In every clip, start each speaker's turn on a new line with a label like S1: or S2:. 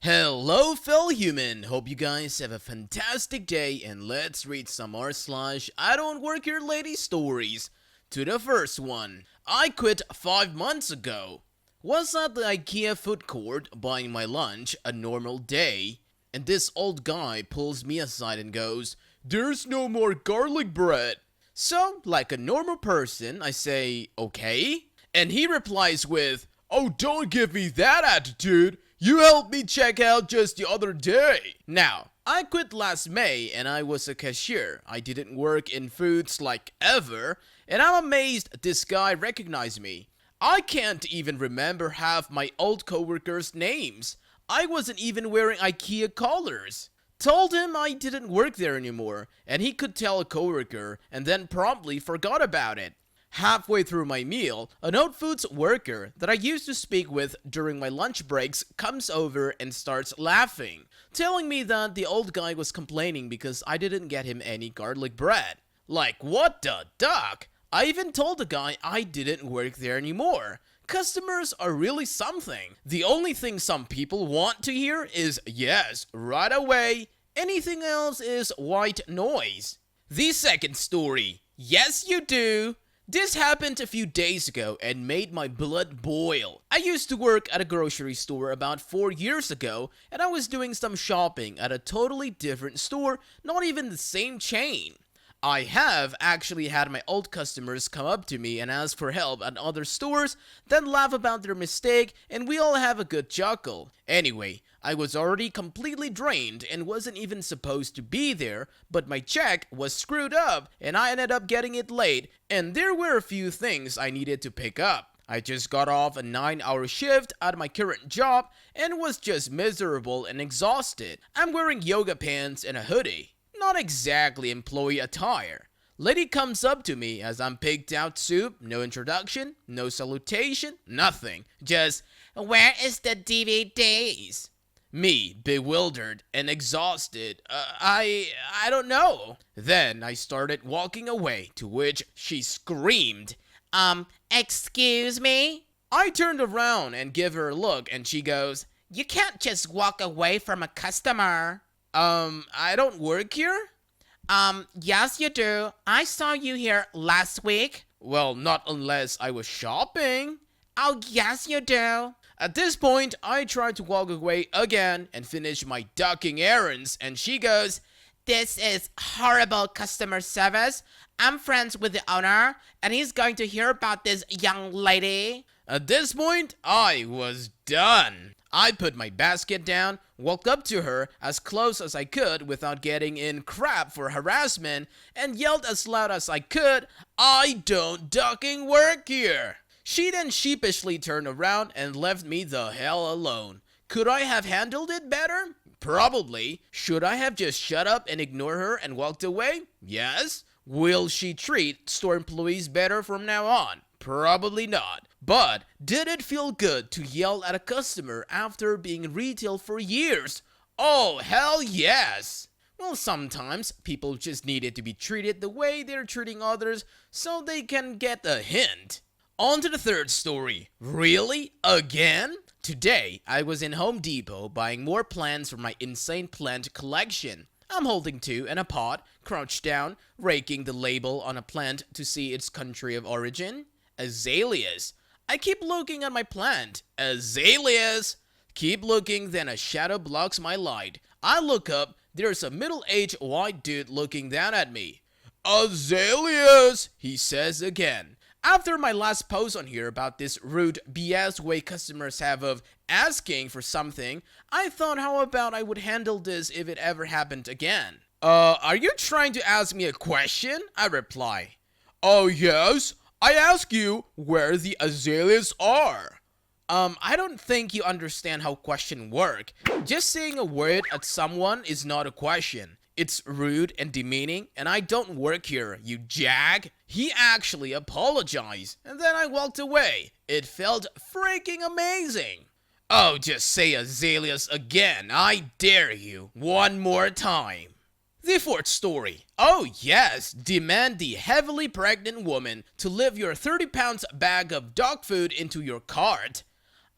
S1: Hello fellow human, hope you guys have a fantastic day and let's read some r/I don't work here lady stories. To the first one. I quit 5 months ago. Was at the IKEA food court buying my lunch a normal day, and this old guy pulls me aside and goes, "There's no more garlic bread." So, like a normal person, I say, "Okay?" And he replies with, "Oh, don't give me that attitude. You helped me check out just the other day." Now, I quit last May and I was a cashier. I didn't work in foods like ever, and I'm amazed this guy recognized me. I can't even remember half my old coworkers' names. I wasn't even wearing IKEA collars. Told him I didn't work there anymore, and he could tell a coworker, and then promptly forgot about it. Halfway through my meal, an old foods worker that I used to speak with during my lunch breaks comes over and starts laughing, telling me that the old guy was complaining because I didn't get him any garlic bread. Like, what the duck? I even told the guy I didn't work there anymore. Customers are really something. The only thing some people want to hear is yes, right away. Anything else is white noise. The second story. Yes, you do. This happened a few days ago and made my blood boil. I used to work at a grocery store about 4 years ago, and I was doing some shopping at a totally different store, not even the same chain. I have actually had my old customers come up to me and ask for help at other stores, then laugh about their mistake, and we all have a good chuckle. Anyway, I was already completely drained and wasn't even supposed to be there, but my check was screwed up and I ended up getting it late, and there were a few things I needed to pick up. I just got off a 9-hour shift at my current job and was just miserable and exhausted. I'm wearing yoga pants and a hoodie. Not exactly employee attire. Lady comes up to me as I'm picked out soup, no introduction, no salutation, nothing. Just, "Where is the DVDs?" Me, bewildered and exhausted. I don't know. Then I started walking away, to which she screamed, Excuse me?" I turned around and give her a look and she goes, "You can't just walk away from a customer." I don't work here? Yes you do. I saw you here last week." "Well, not unless I was shopping." "Oh, yes you do." At this point, I tried to walk away again and finish my ducking errands, and she goes, "This is horrible customer service. I'm friends with the owner, and he's going to hear about this young lady." At this point, I was done. I put my basket down, walked up to her as close as I could without getting in crap for harassment, and yelled as loud as I could, "I don't ducking work here." She then sheepishly turned around and left me the hell alone. Could I have handled it better? Probably. Should I have just shut up and ignored her and walked away? Yes. Will she treat store employees better from now on? Probably not. But did it feel good to yell at a customer after being in retail for years? Oh, hell yes! Well, sometimes people just needed to be treated the way they're treating others so they can get a hint. On to the third story. Really? Again? Today, I was in Home Depot buying more plants for my insane plant collection. I'm holding two in a pot, crouched down, raking the label on a plant to see its country of origin. Azaleas. I keep looking at my plant. Azaleas! Keep looking, then a shadow blocks my light. I look up, there's a middle-aged white dude looking down at me. "Azaleas!" he says again. After my last post on here about this rude BS way customers have of asking for something, I thought how about I would handle this if it ever happened again. Are you trying to ask me a question?" I reply. "Oh yes, I ask you where the azaleas are." I don't think you understand how questions work. Just saying a word at someone is not a question. It's rude and demeaning, and I don't work here, you jag. He actually apologized, and then I walked away. It felt freaking amazing. Oh, just say azaleas again, I dare you. One more time. The fourth story. Oh yes, demand the heavily pregnant woman to lift your 30 pounds bag of dog food into your cart.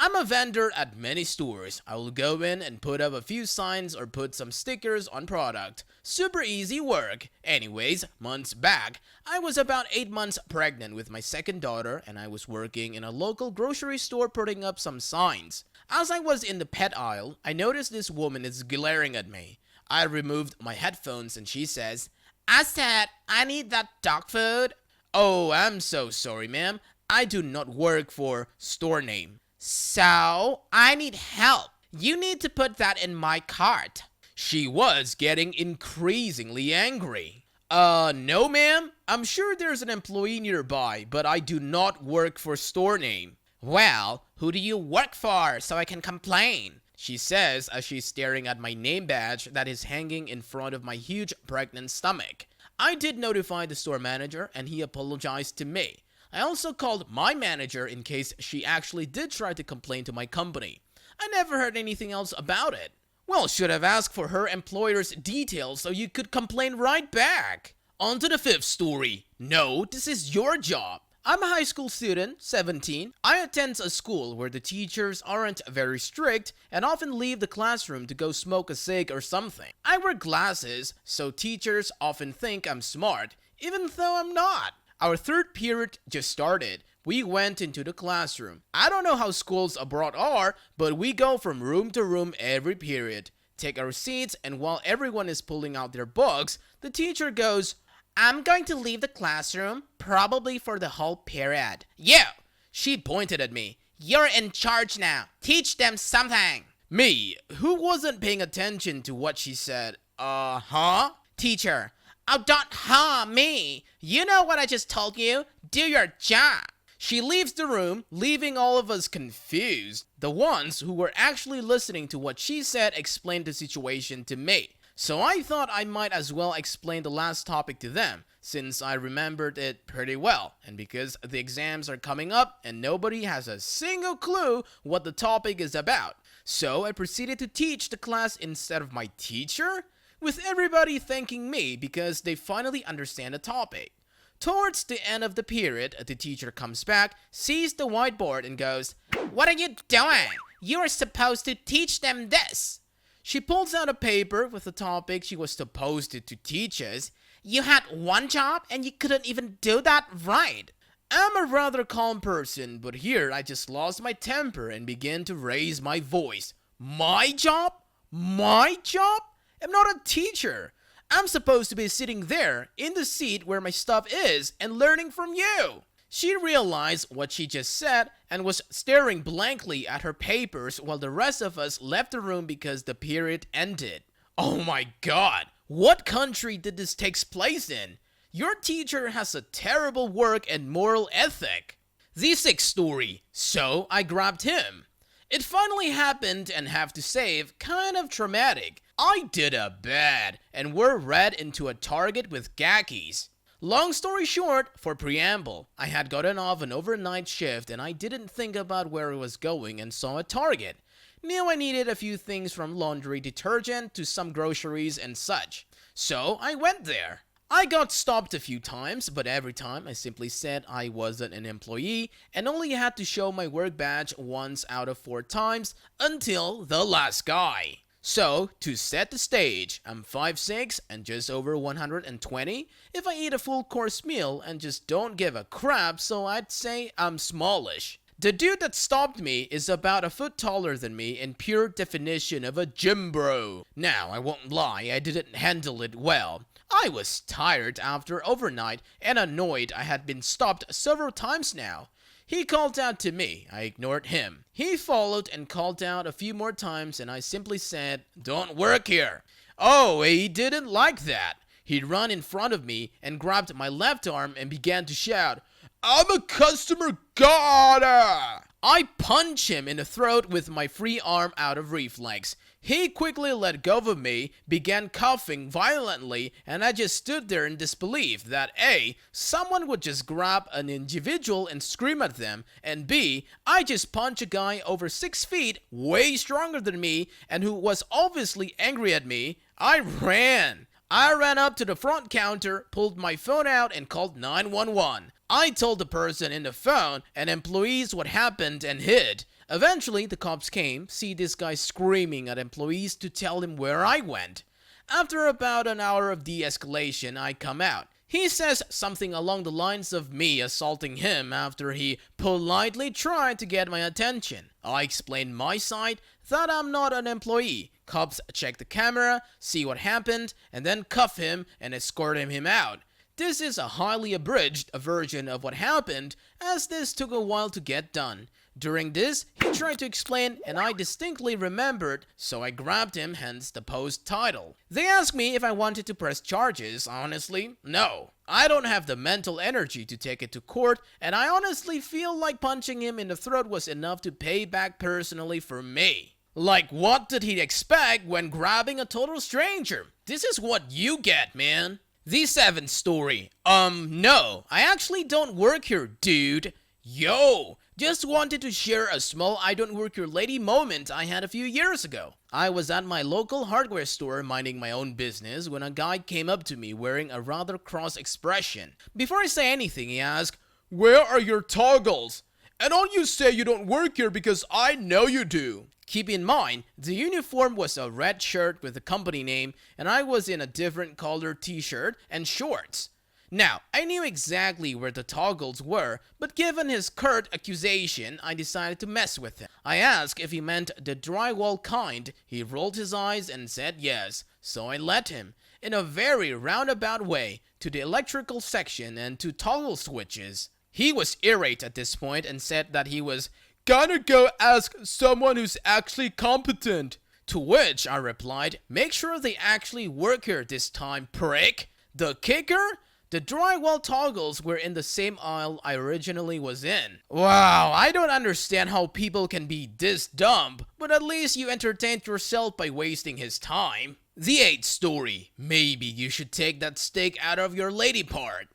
S1: I'm a vendor at many stores. I will go in and put up a few signs or put some stickers on product. Super easy work. Anyways, months back, I was about 8 months pregnant with my second daughter and I was working in a local grocery store putting up some signs. As I was in the pet aisle, I noticed this woman is glaring at me. I removed my headphones and she says, "I said I need that dog food." "Oh, I'm so sorry, ma'am. I do not work for store name." "So, I need help. You need to put that in my cart." She was getting increasingly angry. No ma'am. I'm sure there's an employee nearby, but I do not work for store name." "Well, who do you work for so I can complain?" she says as she's staring at my name badge that is hanging in front of my huge pregnant stomach. I did notify the store manager and he apologized to me. I also called my manager in case she actually did try to complain to my company. I never heard anything else about it. Well, should have asked for her employer's details so you could complain right back. On to the fifth story. No, this is your job. I'm a high school student, 17. I attend a school where the teachers aren't very strict and often leave the classroom to go smoke a cig or something. I wear glasses, so teachers often think I'm smart, even though I'm not. Our third period just started. We went into the classroom. I don't know how schools abroad are, but we go from room to room every period, take our seats, and while everyone is pulling out their books, the teacher goes, "I'm going to leave the classroom, probably for the whole period. You!" She pointed at me. "You're in charge now. Teach them something." Me, who wasn't paying attention to what she said, huh? Teacher, "Oh, don't me. You know what I just told you? Do your job." She leaves the room, leaving all of us confused. The ones who were actually listening to what she said explained the situation to me. So I thought I might as well explain the last topic to them, since I remembered it pretty well, and because the exams are coming up and nobody has a single clue what the topic is about. So I proceeded to teach the class instead of my teacher, with everybody thanking me because they finally understand the topic. Towards the end of the period, the teacher comes back, sees the whiteboard and goes, "What are you doing? You are supposed to teach them this." She pulls out a paper with the topic she was supposed to teach us. "You had one job and you couldn't even do that right." I'm a rather calm person, but here I just lost my temper and began to raise my voice. "My job? My job? I'm not a teacher. I'm supposed to be sitting there in the seat where my stuff is and learning from you." She realized what she just said and was staring blankly at her papers while the rest of us left the room because the period ended. Oh my god, what country did this take place in? Your teacher has a terrible work and moral ethic. The sixth story. So I grabbed him. It finally happened and have to say, kind of traumatic. I did a bad and were read into a Target with khakis. Long story short, for preamble, I had gotten off an overnight shift and I didn't think about where I was going and saw a Target. Knew I needed a few things from laundry detergent to some groceries and such. So I went there. I got stopped a few times, but every time I simply said I wasn't an employee and only had to show my work badge once out of 4 times until the last guy. So, to set the stage, I'm 5'6" and just over 120. If I eat a full course meal and just don't give a crap, so I'd say I'm smallish. The dude that stopped me is about a foot taller than me in pure definition of a gym bro. Now, I won't lie, I didn't handle it well. I was tired after overnight and annoyed I had been stopped several times now. He called out to me. I ignored him. He followed and called out a few more times and I simply said, "Don't work here." Oh, he didn't like that. He ran in front of me and grabbed my left arm and began to shout, "I'm a customer, gotta!" I punched him in the throat with my free arm out of reflex. He quickly let go of me, began coughing violently, and I just stood there in disbelief that A, someone would just grab an individual and scream at them, and B, I just punched a guy over 6 feet, way stronger than me, and who was obviously angry at me. I ran up to the front counter, pulled my phone out, and called 911. I told the person in the phone and employees what happened and hid. Eventually, the cops came, see this guy screaming at employees to tell him where I went. After about an hour of de-escalation, I come out. He says something along the lines of me assaulting him after he politely tried to get my attention. I explain my side, that I'm not an employee. Cops check the camera, see what happened, and then cuff him and escort him out. This is a highly abridged version of what happened, as this took a while to get done. During this, he tried to explain and I distinctly remembered, so I grabbed him, hence the post title. They asked me if I wanted to press charges. Honestly, no. I don't have the mental energy to take it to court, and I honestly feel like punching him in the throat was enough to pay back personally for me. Like, what did he expect when grabbing a total stranger? This is what you get, man. The seventh story. No, I actually don't work here, dude. Yo! Just wanted to share a small I don't work here lady moment I had a few years ago. I was at my local hardware store minding my own business when a guy came up to me wearing a rather cross expression. Before I say anything, he asked, "Where are your toggles? And don't you say you don't work here because I know you do." Keep in mind, the uniform was a red shirt with the company name and I was in a different colored t-shirt and shorts. Now, I knew exactly where the toggles were, but given his curt accusation, I decided to mess with him. I asked if he meant the drywall kind. He rolled his eyes and said yes, so I led him, in a very roundabout way, to the electrical section and to toggle switches. He was irate at this point and said that he was gonna go ask someone who's actually competent. To which I replied, make sure they actually work here this time, prick. The kicker? The drywall toggles were in the same aisle I originally was in. Wow, I don't understand how people can be this dumb, but at least you entertained yourself by wasting his time. The eighth story. Maybe you should take that steak out of your lady part.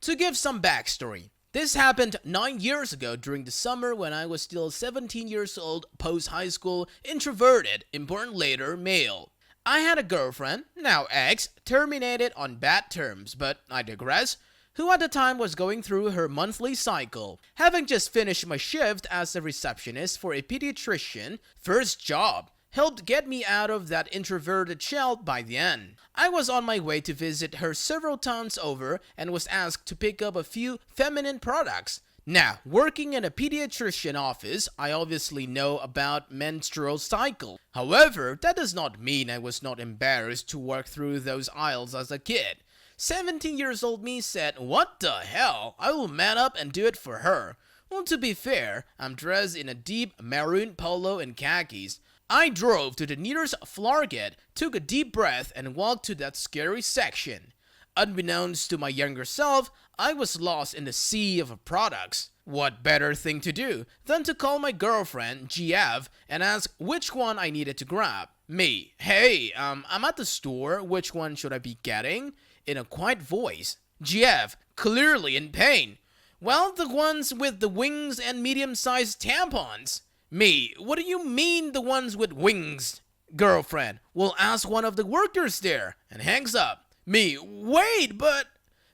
S1: To give some backstory, this happened 9 years ago during the summer when I was still 17 years old, post-high school, introverted, important later, male. I had a girlfriend, now ex, terminated on bad terms, but I digress, who at the time was going through her monthly cycle. Having just finished my shift as a receptionist for a pediatrician, first job, helped get me out of that introverted shell by the end. I was on my way to visit her several times over and was asked to pick up a few feminine products. Now, working in a pediatrician office, I obviously know about menstrual cycle. However, that does not mean I was not embarrassed to work through those aisles as a kid. 17 years old me said, what the hell, I will man up and do it for her. Well, to be fair, I'm dressed in a deep maroon polo and khakis. I drove to the nearest floor gate, took a deep breath, and walked to that scary section. Unbeknownst to my younger self, I was lost in the sea of products. What better thing to do than to call my girlfriend, GF, and ask which one I needed to grab. Me, hey, I'm at the store, which one should I be getting? In a quiet voice. GF, clearly in pain. Well, the ones with the wings and medium-sized tampons. Me, what do you mean the ones with wings? Girlfriend, well, ask one of the workers there, and hangs up. Me, wait, but...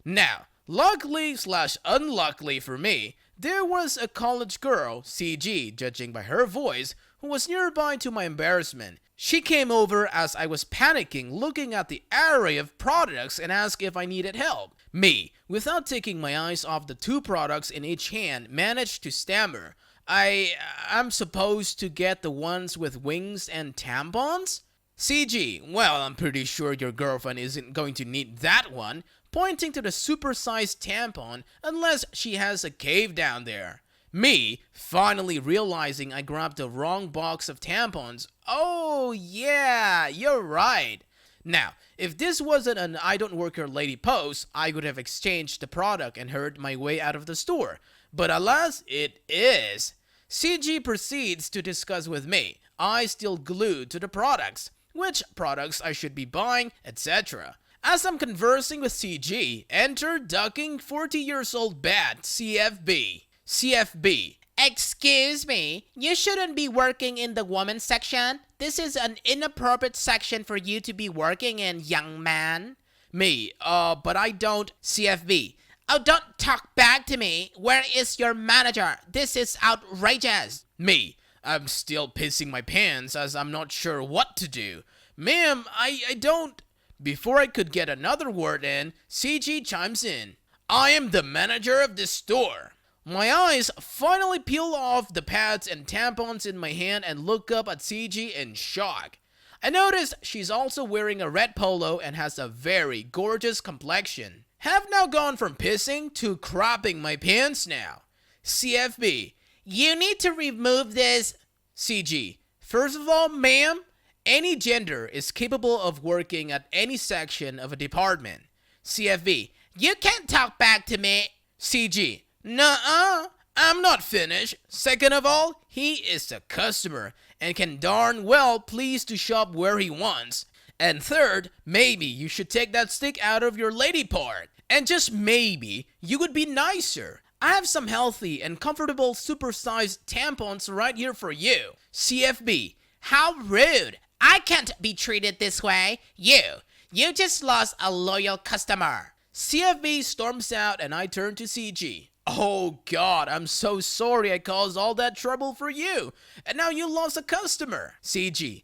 S1: Now, luckily/unluckily for me, there was a college girl, CG, judging by her voice, who was nearby to my embarrassment. She came over as I was panicking, looking at the array of products and asked if I needed help. Me, without taking my eyes off the two products in each hand, managed to stammer, I'm supposed to get the ones with wings and tampons? CG, well, I'm pretty sure your girlfriend isn't going to need that one, pointing to the supersized tampon, unless she has a cave down there. Me, finally realizing I grabbed the wrong box of tampons. Oh, yeah, you're right. Now, if this wasn't an I don't work here lady post, I would have exchanged the product and hurried my way out of the store. But alas, it is. CG proceeds to discuss with me, I still glued to the products, which products I should be buying, etc. As I'm conversing with CG, enter ducking 40 years old bat CFB. CFB. Excuse me, you shouldn't be working in the women's section. This is an inappropriate section for you to be working in, young man. Me, but I don't. CFB. Oh, don't talk back to me. Where is your manager? This is outrageous. Me. I'm still pissing my pants as I'm not sure what to do. Ma'am, I don't... Before I could get another word in, CG chimes in. I am the manager of this store. My eyes finally peel off the pads and tampons in my hand and look up at CG in shock. I notice she's also wearing a red polo and has a very gorgeous complexion. Have now gone from pissing to crapping my pants now. CFB, you need to remove this. CG, first of all, ma'am, any gender is capable of working at any section of a department. CFB, you can't talk back to me. CG, nuh-uh, I'm not finished. Second of all, he is a customer and can darn well please to shop where he wants. And third, maybe you should take that stick out of your lady part. And just maybe, you would be nicer. I have some healthy and comfortable supersized tampons right here for you. CFB, how rude. I can't be treated this way. You just lost a loyal customer. CFB storms out and I turn to CG. Oh God, I'm so sorry I caused all that trouble for you. And now you lost a customer. CG,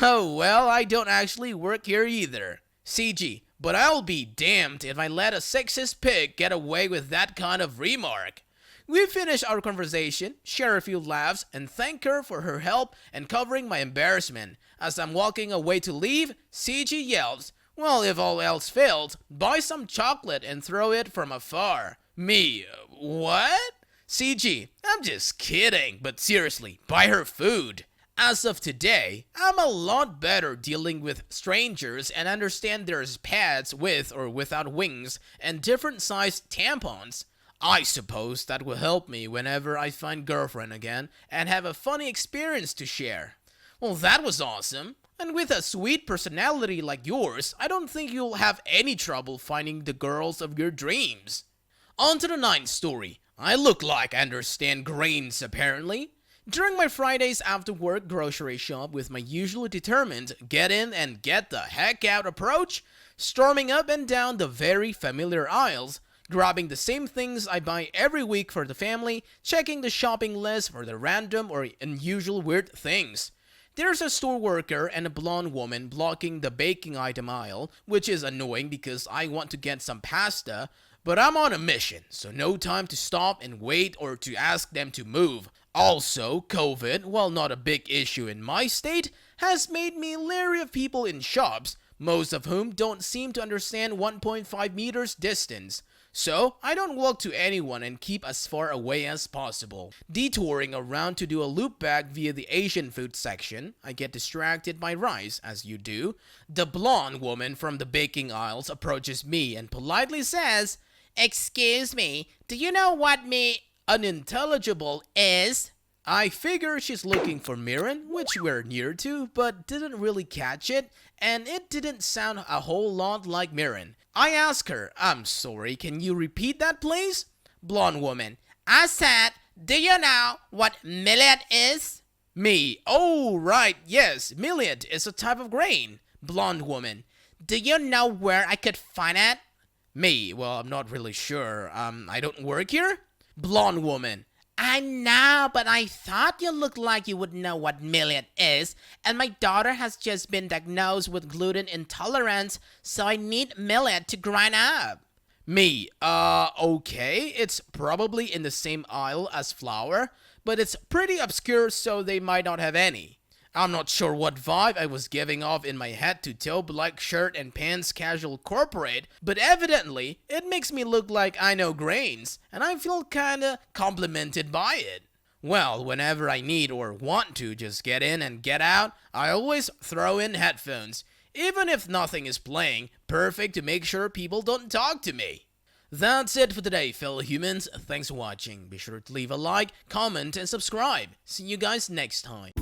S1: oh well, I don't actually work here either. CG, but I'll be damned if I let a sexist pig get away with that kind of remark. We finish our conversation, share a few laughs, and thank her for her help and covering my embarrassment. As I'm walking away to leave, CG yells, well, if all else fails, buy some chocolate and throw it from afar. Me, what? CG, I'm just kidding, but seriously, buy her food. As of today, I'm a lot better dealing with strangers and understand there's pads with or without wings and different sized tampons. I suppose that will help me whenever I find girlfriend again and have a funny experience to share. Well, that was awesome. And with a sweet personality like yours, I don't think you'll have any trouble finding the girls of your dreams. On to the 9th story. I look like I understand grains apparently. During my Fridays after work grocery shop with my usually determined get in and get the heck out approach, storming up and down the very familiar aisles, grabbing the same things I buy every week for the family, checking the shopping list for the random or unusual weird things. There's a store worker and a blonde woman blocking the baking item aisle, which is annoying because I want to get some pasta, but I'm on a mission, so no time to stop and wait or to ask them to move. Also, COVID, while not a big issue in my state, has made me leery of people in shops, most of whom don't seem to understand 1.5 meters distance. So, I don't walk to anyone and keep as far away as possible. Detouring around to do a loop back via the Asian food section, I get distracted by rice, as you do. The blonde woman from the baking aisles approaches me and politely says, "Excuse me, do you know what unintelligible is?" I figure she's looking for Mirren, which we're near to, but didn't really catch it, and it didn't sound a whole lot like Mirren. I ask her, I'm sorry, can you repeat that please? Blonde woman, I said, do you know what millet is? Me, oh right, yes, millet is a type of grain. Blonde woman, do you know where I could find it? Me, well, I'm not really sure. I don't work here? Blonde woman, I know, but I thought you looked like you would know what millet is, and my daughter has just been diagnosed with gluten intolerance, so I need millet to grind up. Me, okay, it's probably in the same aisle as flour, but it's pretty obscure, so they might not have any. I'm not sure what vibe I was giving off in my head to toe black shirt and pants casual corporate, but evidently it makes me look like I know grains, and I feel kinda complimented by it. Well, whenever I need or want to just get in and get out, I always throw in headphones, even if nothing is playing, perfect to make sure people don't talk to me. That's it for today, fellow humans. Thanks for watching. Be sure to leave a like, comment, and subscribe. See you guys next time.